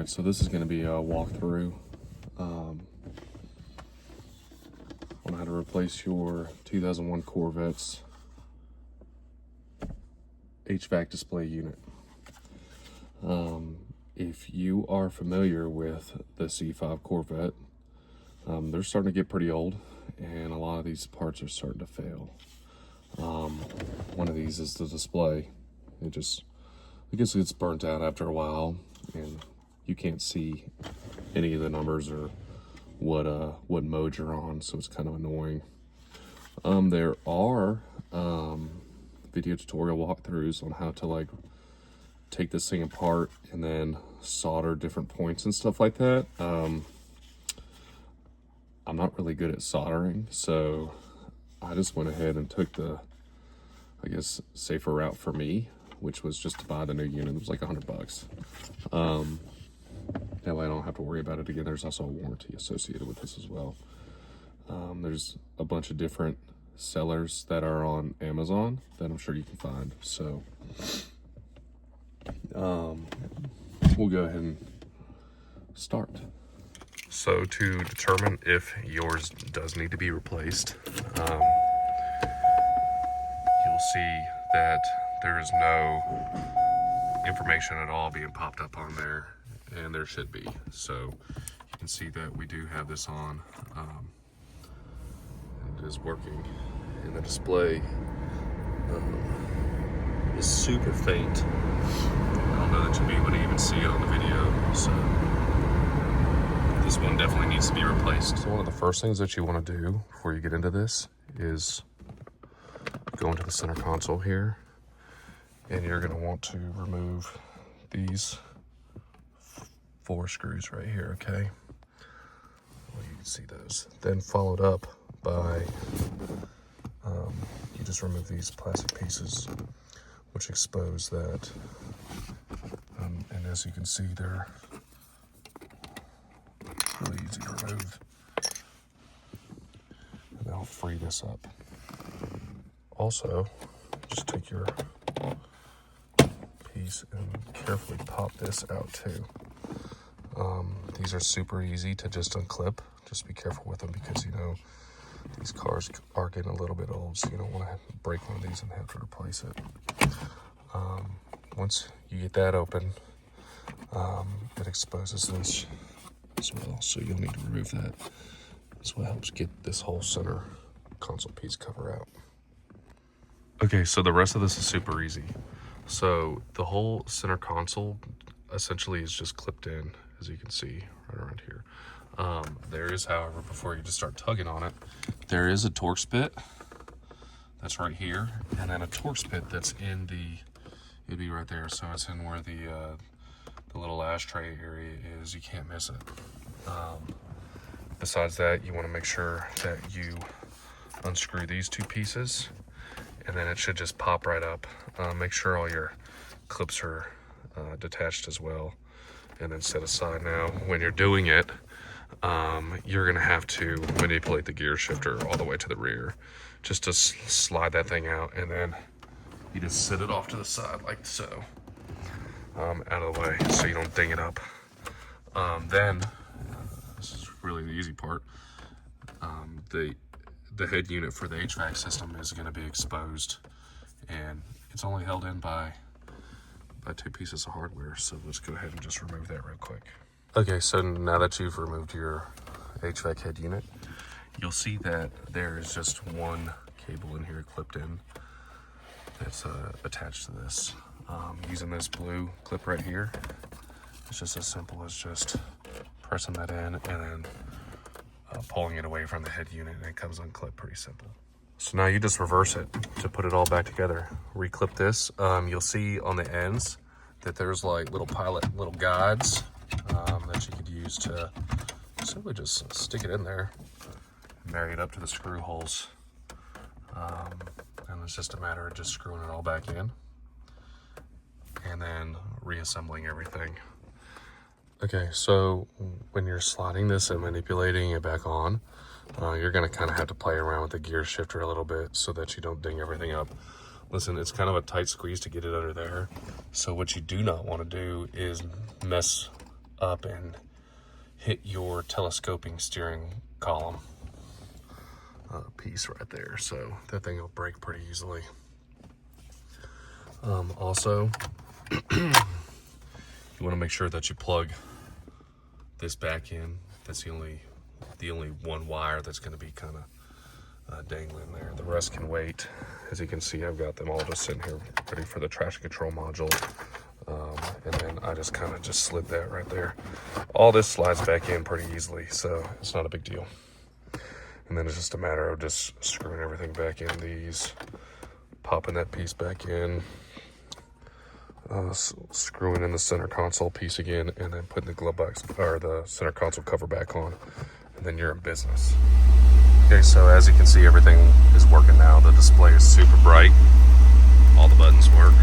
Alright, so this is going to be a walkthrough on how to replace your 2001 Corvette's HVAC display unit. If you are familiar with the C5 Corvette, they're starting to get pretty old and a lot of these parts are starting to fail. One of these is the display. I guess it gets burnt out after a while and you can't see any of the numbers or what mode you're on, so it's kind of annoying. There are video tutorial walkthroughs on how to take this thing apart and then solder different points and stuff like that. I'm not really good at soldering, so I just went ahead and took the, I guess, safer route for me, which was just to buy the new unit. It was like $100. That way I don't have to worry about it again. There's also a warranty associated with this as well. There's a bunch of different sellers that are on Amazon that I'm sure you can find. So we'll go ahead and start. So to determine if yours does need to be replaced, you'll see that there is no information at all being popped up on there, and there should be. So you can see that we do have this on. It is working, and the display is super faint. I don't know that you'll be able to even see it on the video, so this one definitely needs to be replaced. So one of the first things that you want to do before you get into this is go into the center console here, and you're going to want to remove these 4 screws right here, okay? Well, you can see those. Then followed up by, you just remove these plastic pieces, which expose that. And as you can see, they're really easy to remove. And that'll free this up. Also, just take your piece and carefully pop this out too. These are super easy to just unclip. Just be careful with them because, you know, these cars are getting a little bit old, so you don't want to break one of these and have to replace it. Once you get that open, it exposes this as well, so you'll need to remove that. That's what helps get this whole center console piece cover out. Okay, so the rest of this is super easy. So the whole center console essentially is just clipped in, as you can see right around here. There is, however, before you just start tugging on it, there is a Torx bit that's right here, and then a Torx bit that's in the, it'd be right there, so it's in where the little ashtray area is. You can't miss it. Besides that, you want to make sure that you unscrew these 2 pieces, and then it should just pop right up. Make sure all your clips are detached as well, and then set aside. Now, when you're doing it, you're gonna have to manipulate the gear shifter all the way to the rear, just to slide that thing out, and then you just sit it off to the side like so, out of the way, so you don't ding it up. Then, this is really the easy part, the head unit for the HVAC system is going to be exposed, and it's only held in by 2 pieces of hardware, so let's go ahead and just remove that real quick. Okay, so now that you've removed your HVAC head unit, you'll see that there is just one cable in here clipped in that's attached to this. Using this blue clip right here, it's just as simple as just pressing that in and then pulling it away from the head unit, and it comes unclipped. Pretty simple. So now you just reverse it to put it all back together. Reclip this. You'll see on the ends that there's like little guides that you could use to simply just stick it in there and marry it up to the screw holes. And it's just a matter of just screwing it all back in and then reassembling everything. Okay, so when you're sliding this and manipulating it back on, you're gonna kind of have to play around with the gear shifter a little bit so that you don't ding everything up. Listen, it's kind of a tight squeeze to get it under there. So what you do not want to do is mess up and hit your telescoping steering column piece right there. So that thing will break pretty easily. Also, you want to make sure that you plug this back in. That's the only one wire that's going to be kind of dangling there. The rest can wait. As you can see, I've got them all just sitting here ready for the traction control module. And then I just kind of slid that right there. All this slides back in pretty easily, so it's not a big deal. And then it's just a matter of just screwing everything back in these, popping that piece back in, screwing in the center console piece again, and then putting the glove box or the center console cover back on, and then you're in business. Okay, so as you can see, everything is working now. The display is super bright. All the buttons work.